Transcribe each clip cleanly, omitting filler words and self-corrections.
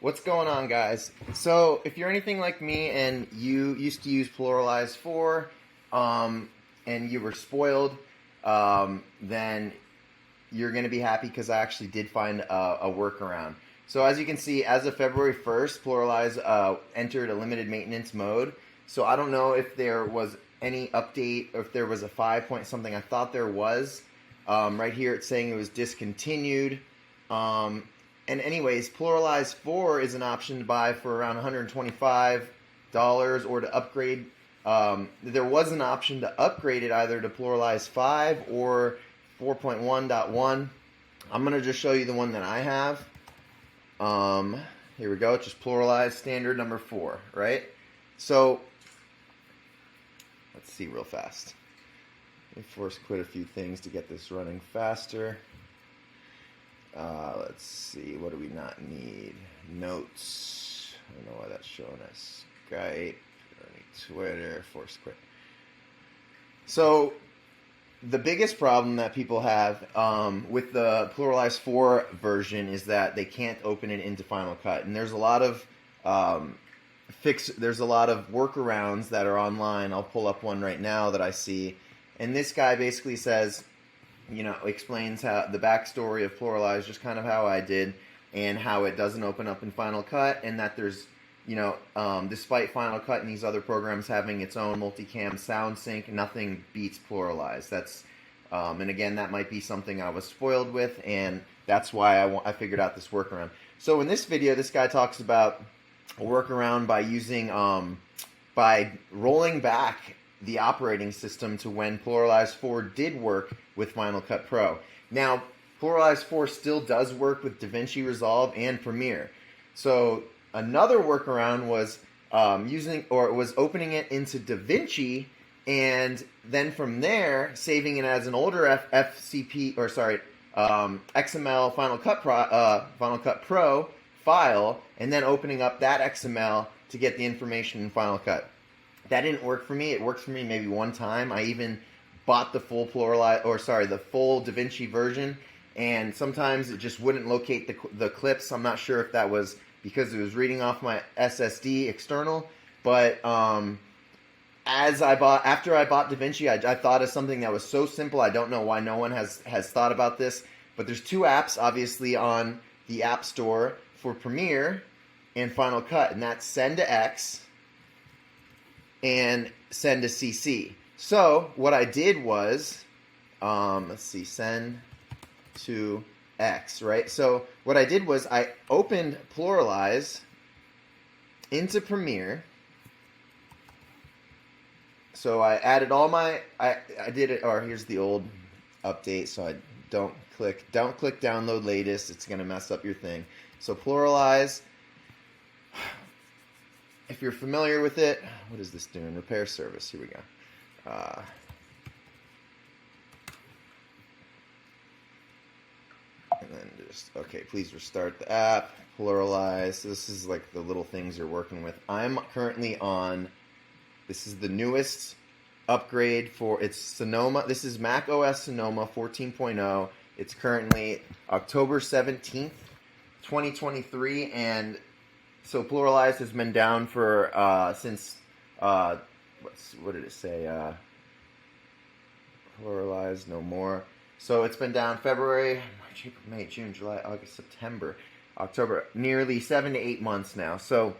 What's going on, guys? So if you're anything like me and you used to use Pluralize 4 and you were spoiled, then you're going to be happy because I actually did find a workaround. So as you can see, as of February 1st, Pluralize entered a limited maintenance mode. So I don't know if there was any update or if there was a 5 point something. I thought there was. Right here it's saying it was discontinued. And anyways, Pluralize 4 is an option to buy for around $125 or to upgrade. There was an option to upgrade it either to Pluralize 5 or 4.1.1. I'm going to just show you the one that I have. Here we go. It's just Pluralize standard number 4, right? So, let's see real fast. Let me force quit a few things to get this running faster. Let's see, what do we not need? Notes. I don't know why that's showing us. Skype, Twitter, force quit. So, the biggest problem that people have with the Pluralize 4 version is that they can't open it into Final Cut. And there's a lot of there's a lot of workarounds that are online. I'll pull up one right now that I see. And this guy basically says, you know, explains how the backstory of Pluralize, just kind of how I did, and how it doesn't open up in Final Cut, and that there's, you know, despite Final Cut and these other programs having its own multicam sound sync, nothing beats Pluralize. That's, and again, that might be something I was spoiled with, and that's why I figured out this workaround. So in this video, this guy talks about a workaround by using, by rolling back the operating system to when Pluralize 4 did work with Final Cut Pro. Now, Pluralize 4 still does work with Davinci Resolve and Premiere. So another workaround was opening it into Davinci, and then from there saving it as an older XML Final Cut Pro file, and then opening up that XML to get the information in Final Cut. That didn't work for me. It worked for me maybe one time. I even bought the full the full Davinci version, and sometimes it just wouldn't locate the clips. I'm not sure if that was because it was reading off my SSD external, but after I bought Davinci, I thought of something that was so simple. I don't know why no one has thought about this, but there's two apps obviously on the App Store for Premiere and Final Cut, and that's Send to X and Send to CC. So what I did was, let's see, Send to X, right? So what I did was I opened Pluralize into Premiere. So I added all my, I did it, or here's the old update, so I don't click download latest, it's going to mess up your thing. So Pluralize, if you're familiar with it, what is this doing? Repair service, here we go. And then just, okay, please restart the app, Pluralize. So this is like the little things you're working with. I'm currently on, this is the newest upgrade for, it's Sonoma. This is Mac OS Sonoma 14.0. It's currently October 17th, 2023. And so Pluralize has been down for, since, what did it say? Pluralize no more. So it's been down February, March, April, May, June, July, August, September, October, nearly 7 to 8 months now. So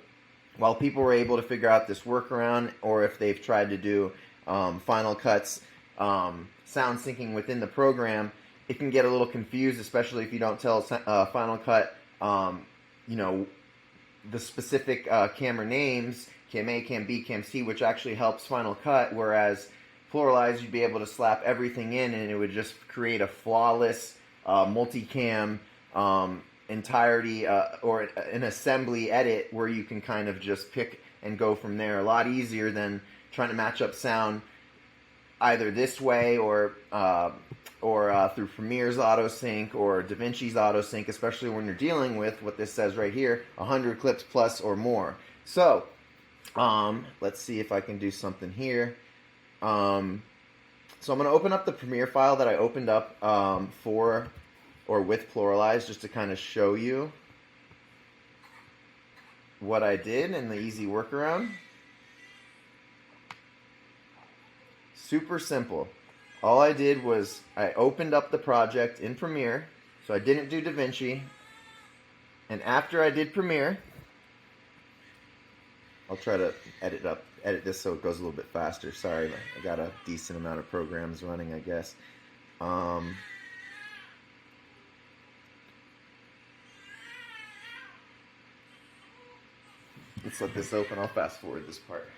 while people were able to figure out this workaround, or if they've tried to do Final Cut's sound syncing within the program, it can get a little confused, especially if you don't tell Final Cut, you know, the specific camera names, Cam A, Cam B, Cam C, which actually helps Final Cut, whereas Pluralize, you'd be able to slap everything in and it would just create a flawless multicam entirety or an assembly edit where you can kind of just pick and go from there. A lot easier than trying to match up sound either this way or through Premiere's autosync or Davinci's autosync, especially when you're dealing with what this says right here, 100 clips plus or more. So let's see if I can do something here. So I'm going to open up the Premiere file that I opened up with Pluralize just to kind of show you. what I did in the easy workaround. Super simple. All I did was I opened up the project in Premiere, so I didn't do Davinci. And after I did Premiere, I'll try to edit this so it goes a little bit faster. Sorry, I got a decent amount of programs running, I guess. Let's let this open. I'll fast forward this part.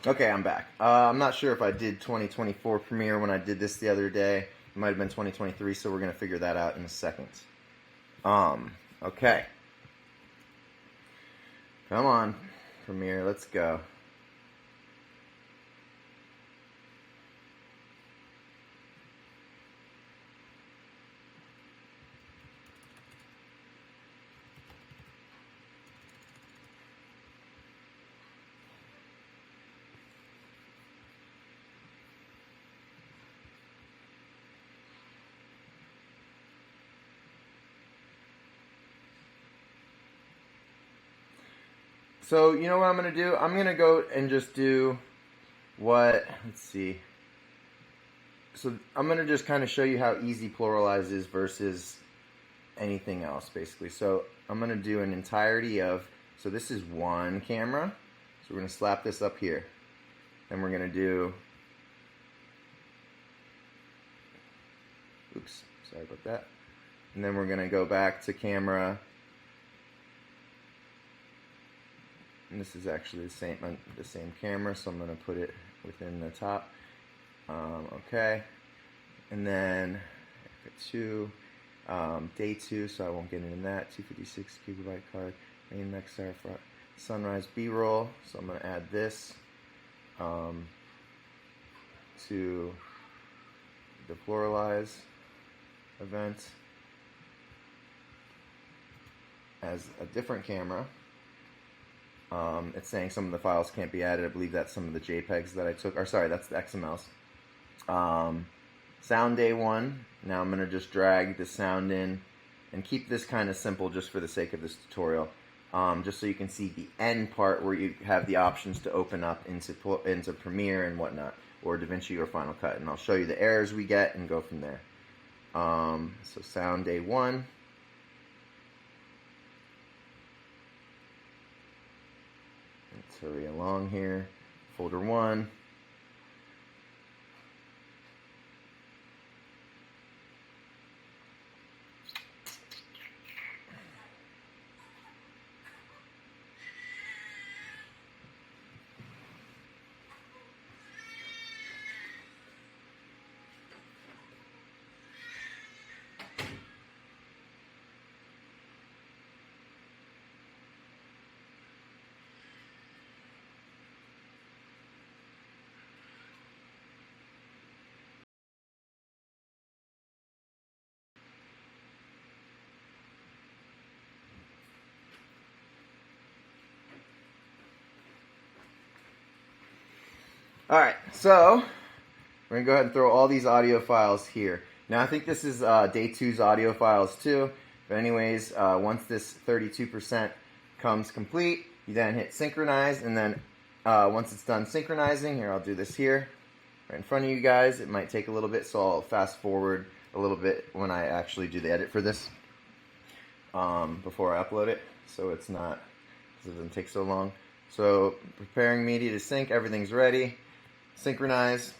Okay, I'm back. I'm not sure if I did 2024 Premiere when I did this the other day. It might have been 2023, so we're going to figure that out in a second. Okay. Come on, Premiere, let's go. So, you know what I'm going to do? I'm going to go and just do let's see. So, I'm going to just kind of show you how easy Pluralize is versus anything else, basically. So, I'm going to do an entirety of, so this is one camera. So, we're going to slap this up here. And we're going to do, oops, sorry about that. And then we're going to go back to camera. And this is actually the same camera, so I'm going to put it within the top. Okay, and then day 2, so I won't get into that. 256 gigabyte card, main max sunrise B-roll. So I'm going to add this to the Pluralize event as a different camera. It's saying some of the files can't be added. I believe that's some of the JPEGs that I took. Or sorry, that's the XMLs. Sound day 1. Now I'm going to just drag the sound in and keep this kind of simple just for the sake of this tutorial. Just so you can see the end part where you have the options to open up into Premiere and whatnot, or Davinci or Final Cut. And I'll show you the errors we get and go from there. So sound day 1. Let's hurry along here. Folder 1. Alright, so we're going to go ahead and throw all these audio files here. Now I think this is day 2's audio files too. But anyways, once this 32% comes complete, you then hit synchronize, and then once it's done synchronizing, here I'll do this here, right in front of you guys. It might take a little bit, so I'll fast forward a little bit when I actually do the edit for this before I upload it, so it doesn't take so long. So preparing media to sync, everything's ready. Synchronize.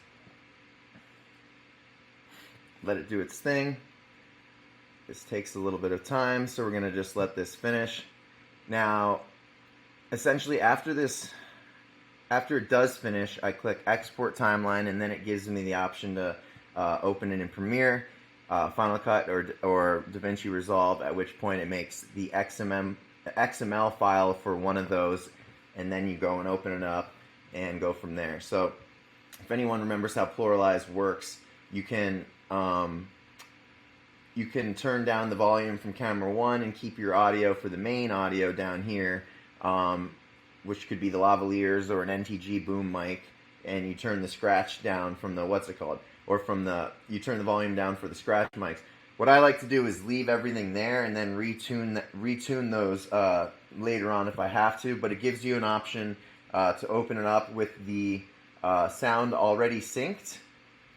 Let it do its thing. This takes a little bit of time, so we're going to just let this finish. Now, essentially after it does finish, I click Export Timeline, and then it gives me the option to open it in Premiere. Final Cut or Davinci Resolve, at which point it makes the XML file for one of those, and then you go and open it up and go from there. So if anyone remembers how Pluralize works, you can turn down the volume from camera 1 and keep your audio for the main audio down here, which could be the lavaliers or an NTG boom mic, and you turn the scratch down from the, you turn the volume down for the scratch mics. What I like to do is leave everything there and then retune those later on if I have to, but it gives you an option to open it up with the sound already synced,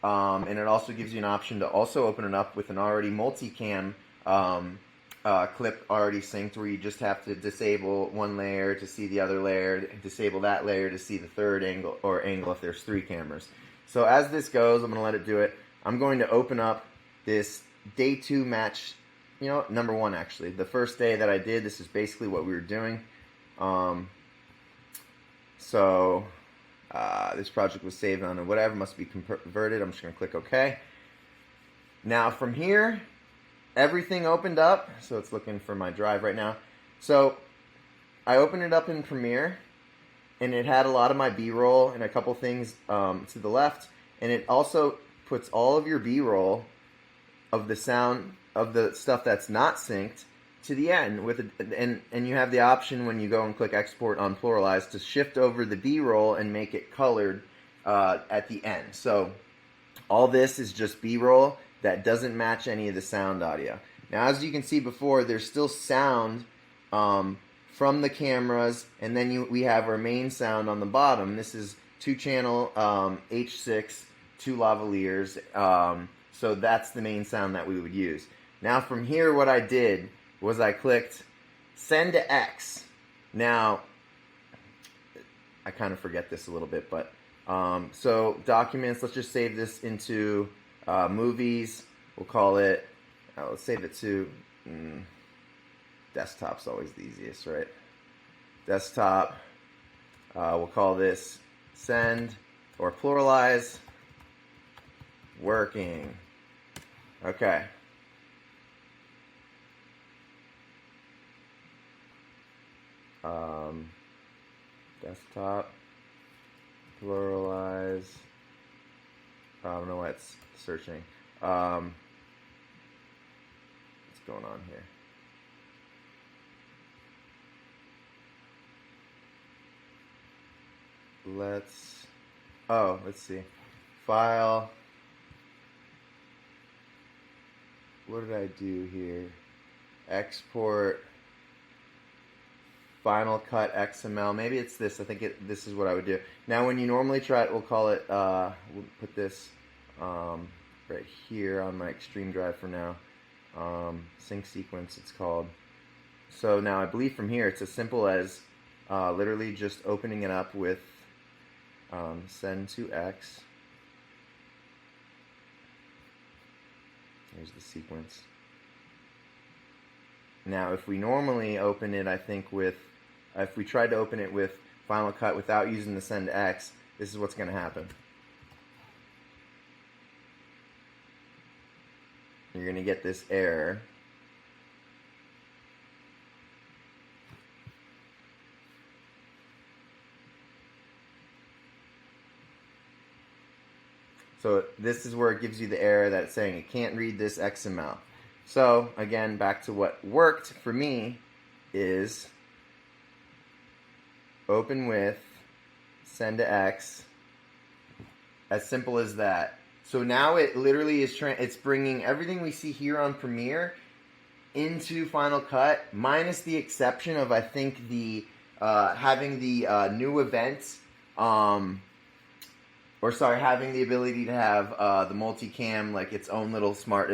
and it also gives you an option to also open it up with an already multicam clip already synced, where you just have to disable one layer to see the other layer, disable that layer to see the third angle if there's 3 cameras. So as this goes, I'm going to let it do it. I'm going to open up this day 2 match, number 1 actually. The first day that I did, this is basically what we were doing. This project was saved on whatever, must be converted. I'm just going to click OK. Now from here, everything opened up. So it's looking for my drive right now. So I opened it up in Premiere, and it had a lot of my B-roll and a couple things to the left. And it also puts all of your B-roll of the sound of the stuff that's not synced to the end and you have the option when you go and click export on Pluralize to shift over the B-roll and make it colored at the end. So all this is just B-roll that doesn't match any of the sound audio. Now, as you can see before, there's still sound from the cameras, and then we have our main sound on the bottom. This is 2-channel H6, 2 lavaliers. So that's the main sound that we would use. Now from here, what I did was I clicked send to X. Now, I kind of forget this a little bit, but so documents, let's just save this into movies. We'll call it, let's save it to, desktop's always the easiest, right? Desktop, we'll call this send or Pluralize working. Okay. Desktop, Pluralize. I don't know why it's searching. What's going on here? Let's see. File. What did I do here? Export. Final Cut XML. Maybe it's this. I think this is what I would do. Now, when you normally try it, we'll call it, we'll put this right here on my Extreme drive for now. Sync sequence, it's called. So now I believe from here, it's as simple as literally just opening it up with send to X. Here's the sequence. Now, if we normally open it, I think if we tried to open it with Final Cut without using the send to X, this is what's going to happen. You're going to get this error. So this is where it gives you the error that it's saying it can't read this XML. So again, back to what worked for me is open with send to X. As simple as that. So now it literally is it's bringing everything we see here on Premiere into Final Cut, minus the exception of, I think, the having the new events, having the ability to have the multicam, like its own little smart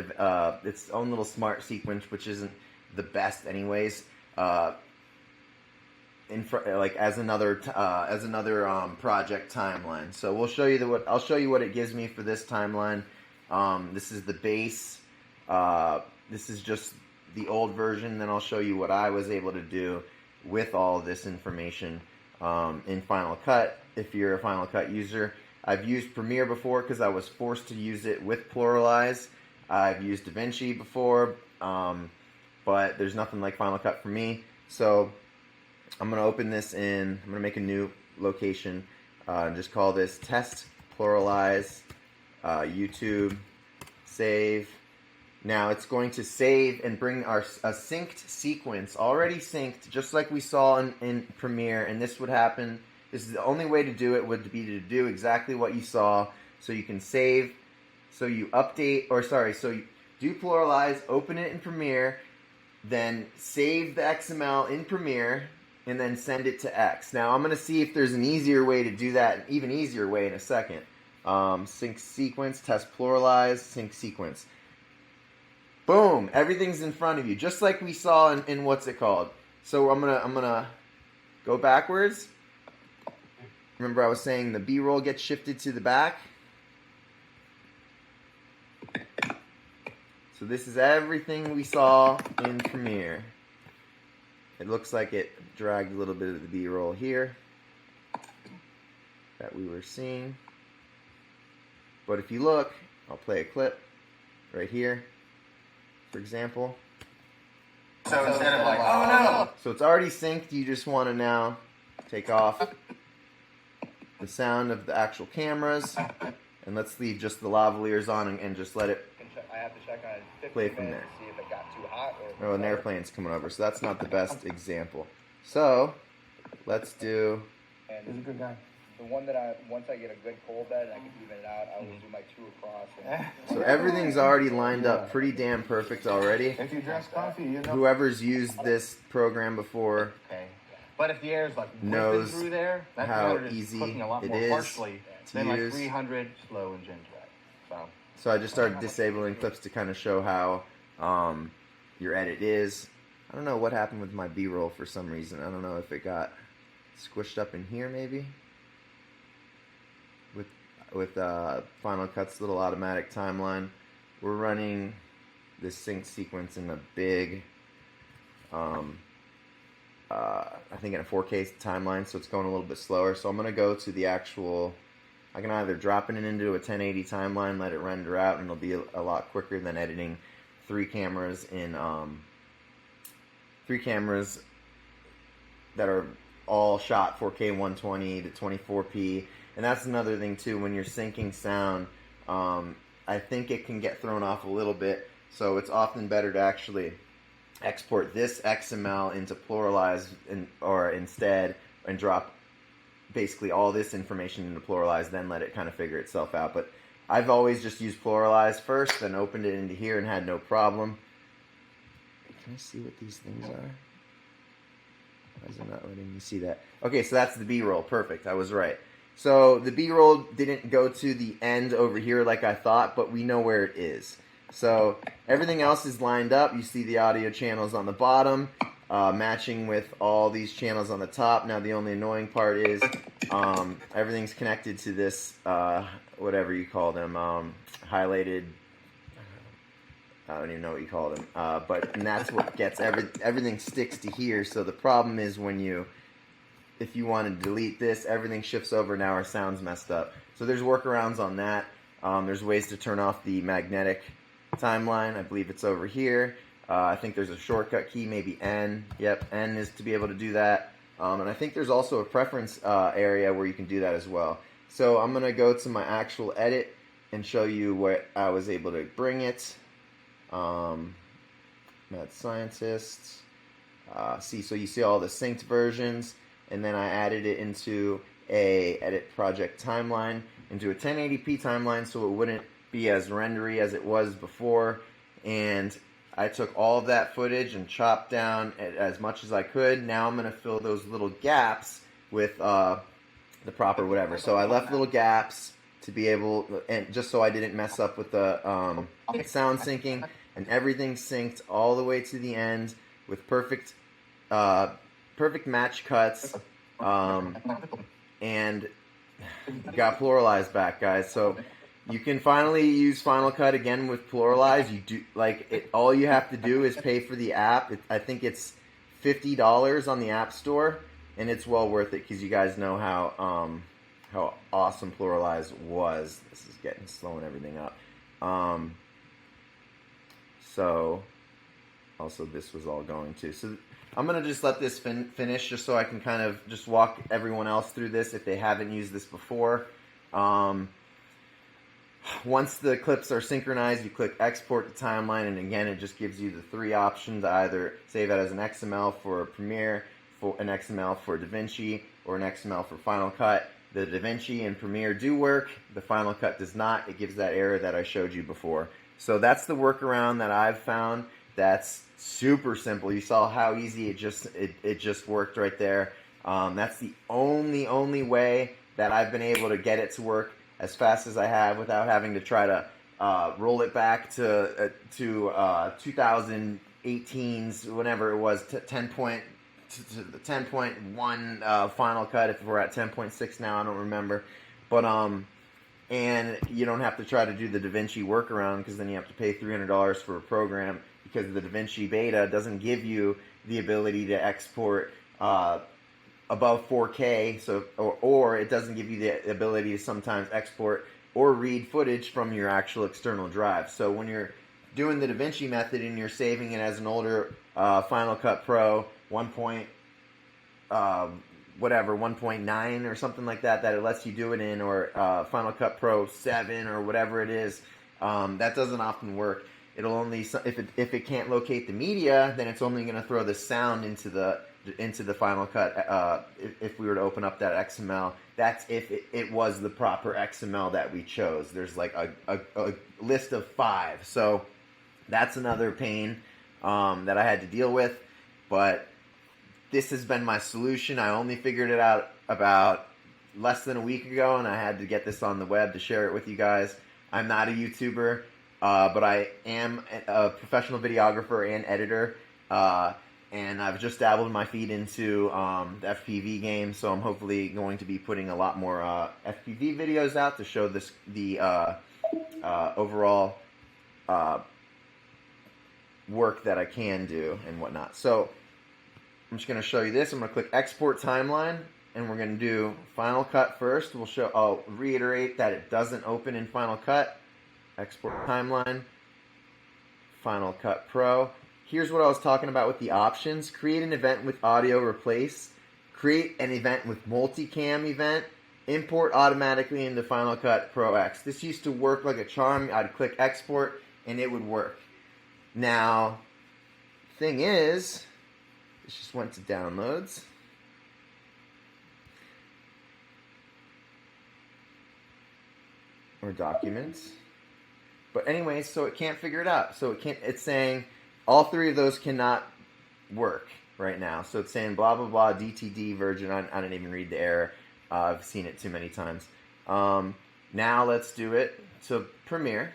sequence, which isn't the best anyways. As another project timeline. So we'll show you I'll show you what it gives me for this timeline. This is the base. This is just the old version. Then I'll show you what I was able to do with all of this information in Final Cut. If you're a Final Cut user, I've used Premiere before because I was forced to use it with Pluralize. I've used Davinci before, but there's nothing like Final Cut for me. So I'm going to open this in, I'm going to make a new location and just call this Test Pluralize YouTube, save. Now it's going to save and bring a synced sequence, already synced, just like we saw in Premiere, and this would happen. This is the only way to do it, would be to do exactly what you saw. So you can save, so you update, or sorry, so you do Pluralize, open it in Premiere, then save the XML in Premiere, and then send it to X. Now I'm going to see if there's an easier way to do that, an even easier way in a second. Sync sequence, test Pluralize, sync sequence. Boom! Everything's in front of you, just like we saw in what's it called. So I'm gonna go backwards. Remember I was saying the B-roll gets shifted to the back. So this is everything we saw in Premiere. It looks like it dragged a little bit of the B-roll here that we were seeing. But if you look, I'll play a clip right here, for example. So instead of like, oh no! So it's already synced, you just want to now take off the sound of the actual cameras, and let's leave just the lavaliers on and just let it I have to check on it play from there. to see if it got too hot or... Oh, an airplane's coming over, so that's not the best example. So, let's do... And he's a good guy. The one that once I get a good cold bed and I can even it out, I will do my 2 across. And... So everything's already lined up pretty damn perfect already. If you dress coffee, you know. Whoever's used this program before But if the air is like knows through there, that how 300 easy is cooking a lot it more is harshly to than like use. 300 slow and ginger. So I just started disabling clips to kind of show how your edit is. I don't know what happened with my B-roll for some reason. I don't know if it got squished up in here maybe. With Final Cut's little automatic timeline. We're running this sync sequence in a big, I think in a 4K timeline, so it's going a little bit slower. So I'm going to go to the actual... I can either drop it into a 1080 timeline, let it render out, and it'll be a lot quicker than editing 3 cameras in 3 cameras that are all shot 4K 120 to 24p. And that's another thing too, when you're syncing sound, I think it can get thrown off a little bit. So it's often better to actually export this XML into Pluralize instead, and drop basically all this information into Pluralize, then let it kind of figure itself out. But I've always just used Pluralize first, then opened it into here and had no problem. Can I see what these things are? Why is it not letting me see that? Okay, so that's the B-roll. Perfect. I was right. So the B-roll didn't go to the end over here like I thought, but we know where it is. So everything else is lined up. You see the audio channels on the bottom, matching with all these channels on the top. Now the only annoying part is everything's connected to this, whatever you call them, highlighted, I don't even know what you call them, and that's what gets, everything sticks to here. So the problem is if you want to delete this, everything shifts over, now our sound's messed up. So there's workarounds on that. There's ways to turn off the magnetic timeline. I believe it's over here. I think there's a shortcut key, maybe N. Yep, N is to be able to do that. And I think there's also a preference area where you can do that as well. So I'm going to go to my actual edit and show you what I was able to bring it. Mad Scientist. So you see all the synced versions, and then I added it into a edit project timeline, into a 1080p timeline, so it wouldn't be as rendery as it was before. And I took all of that footage and chopped down as much as I could. Now I'm going to fill those little gaps with the proper whatever. So I left little gaps to be able, and just so I didn't mess up with the sound syncing, and everything synced all the way to the end with perfect match cuts, and got Pluralize back, guys. So you can finally use Final Cut again with Pluralize. You do all you have to do is pay for the app. I think it's $50 on the App Store, and it's well worth it because you guys know how awesome Pluralize was. This is slowing everything up. So also this was all going to. So I'm going to just let this finish just so I can kind of just walk everyone else through this if they haven't used this before. Once the clips are synchronized, you click export to timeline, and again, it just gives you the three options: either save it as an XML for Premiere, for an XML for Davinci, or an XML for Final Cut. The Davinci and Premiere do work. The Final Cut does not. It gives that error that I showed you before. So that's the workaround that I've found. That's super simple. You saw how easy it just worked right there. That's the only way that I've been able to get it to work as fast as I have without having to try to roll it back to 2018's whenever it was 10.1 Final Cut. If we're at 10.6 now, I don't remember. But and you don't have to try to do the Davinci workaround, because then you have to pay $300 for a program, because the Davinci beta doesn't give you the ability to export above 4K, so or it doesn't give you the ability to sometimes export or read footage from your actual external drive. So when you're doing the Davinci method and you're saving it as an older Final Cut Pro 1.9 or something like that it lets you do it in, or Final Cut Pro 7 or whatever it is, that doesn't often work. It'll only, if it can't locate the media, then it's only going to throw the sound into the Final Cut. If we were to open up that XML, that's if it was the proper XML that we chose. There's like a list of 5, so that's another pain that I had to deal with. But this has been my solution. I only figured it out about less than a week ago, and I had to get this on the web to share it with you guys. I'm not a YouTuber, but I am a professional videographer and editor. And I've just dabbled my feet into the FPV game, so I'm hopefully going to be putting a lot more FPV videos out to show the overall work that I can do and whatnot. So I'm just going to show you this. I'm going to click Export Timeline, and we're going to do Final Cut first. I'll reiterate that it doesn't open in Final Cut. Export Timeline, Final Cut Pro. Here's what I was talking about with the options. Create an event with audio replace. Create an event with multicam event. Import automatically into Final Cut Pro X. This used to work like a charm. I'd click export and it would work. Now, thing is, this just went to downloads. Or documents. But anyways, so it can't figure it out. So it's saying all 3 of those cannot work right now. So it's saying blah, blah, blah, DTD version. I didn't even read the error. I've seen it too many times. Now let's do it to Premiere.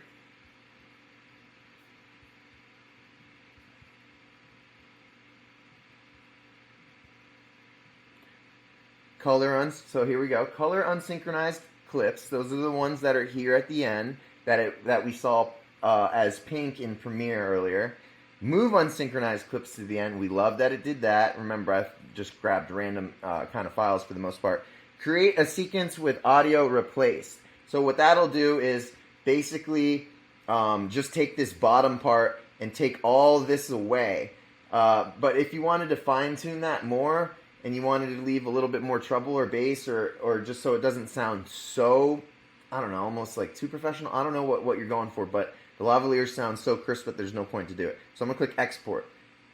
So here we go. Color unsynchronized clips. Those are the ones that are here at the end that we saw as pink in Premiere earlier. Move unsynchronized clips to the end. We love that it did that. Remember, I just grabbed random kind of files for the most part. Create a sequence with audio replaced. So what that'll do is basically just take this bottom part and take all this away. But if you wanted to fine tune that more, and you wanted to leave a little bit more treble or bass, or just so it doesn't sound so, I don't know, almost like too professional. I don't know what you're going for, but the lavalier sounds so crisp that there's no point to do it. So I'm going to click export.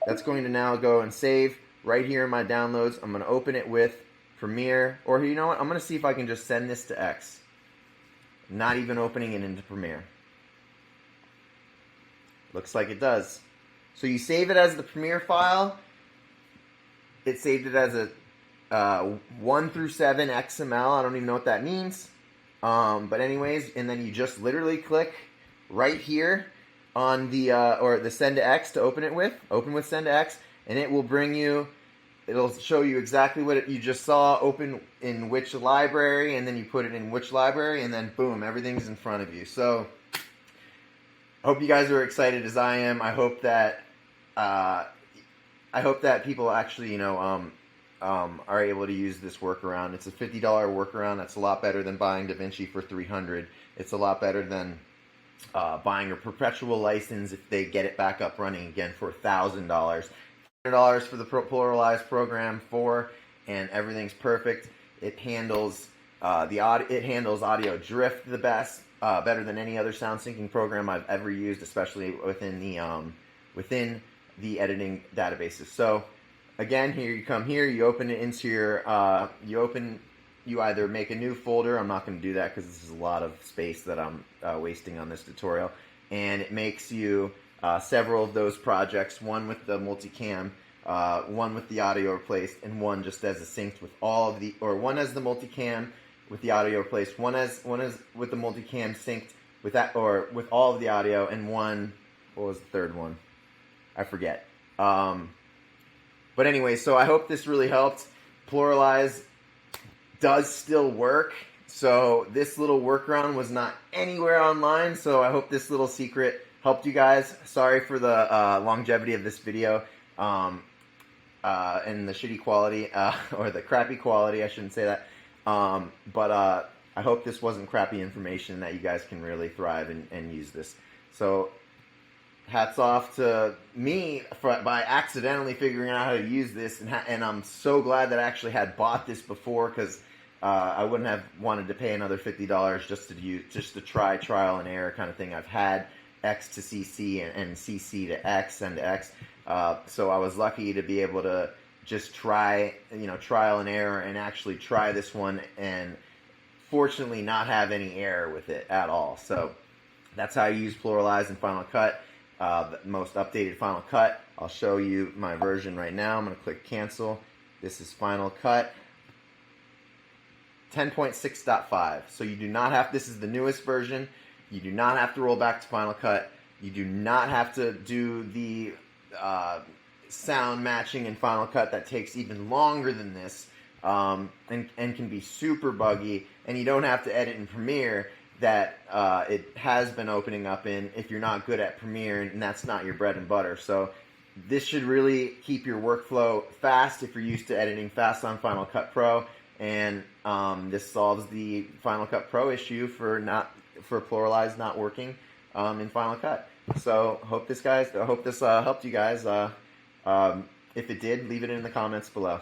That's going to now go and save right here in my downloads. I'm going to open it with Premiere, or you know what? I'm going to see if I can just send this to X. Not even opening it into Premiere. Looks like it does. So you save it as the Premiere file. It saved it as a 1 through 7 XML. I don't even know what that means. But anyways, and then you just literally click right here on the or the send to X to open it with. Open with send to X, and it will bring you. It'll show you exactly what you just saw. Open in which library, and then you put it in which library, and then boom, everything's in front of you. So I hope you guys are excited as I am. I hope that people actually, are able to use this workaround. It's a $50 workaround. That's a lot better than buying Davinci for $300. It's a lot better than buying a perpetual license if they get it back up running again for $1,000. $100 for the Pluralize program and everything's perfect. It handles audio drift the best, better than any other sound syncing program I've ever used, especially within the editing databases. So again, here you come here, you open it into your you either make a new folder. I'm not going to do that because this is a lot of space that I'm wasting on this tutorial, and it makes you several of those projects, one with the multicam, one with the audio replaced, and one just as a synced with all of the, or one as the multicam with the audio replaced, one as with the multicam synced with that, or with all of the audio, and one, what was the third one? I forget. But anyway, so I hope this really helped. Pluralize does still work. So this little workaround was not anywhere online. So I hope this little secret helped you guys. Sorry for the longevity of this video and the shitty quality or the crappy quality. I shouldn't say that. But I hope this wasn't crappy information, that you guys can really thrive and use this. So hats off to me by accidentally figuring out how to use this, and I'm so glad that I actually had bought this before, because I wouldn't have wanted to pay another $50 just to try trial and error kind of thing. I've had X to CC and CC to X and to X, so I was lucky to be able to just try, trial and error, and actually try this one, and fortunately not have any error with it at all. So that's how I use Pluralize in Final Cut. The most updated Final Cut. I'll show you my version right now. I'm going to click cancel. This is Final Cut 10.6.5. So you do not have, this is the newest version. You do not have to roll back to Final Cut. You do not have to do the sound matching in Final Cut. That takes even longer than this, and can be super buggy. And you don't have to edit in Premiere, that it has been opening up in, if you're not good at Premiere, and that's not your bread and butter. So this should really keep your workflow fast if you're used to editing fast on Final Cut Pro, and this solves the Final Cut Pro issue for Pluralize not working in Final Cut. So hope this helped you guys. If it did, leave it in the comments below.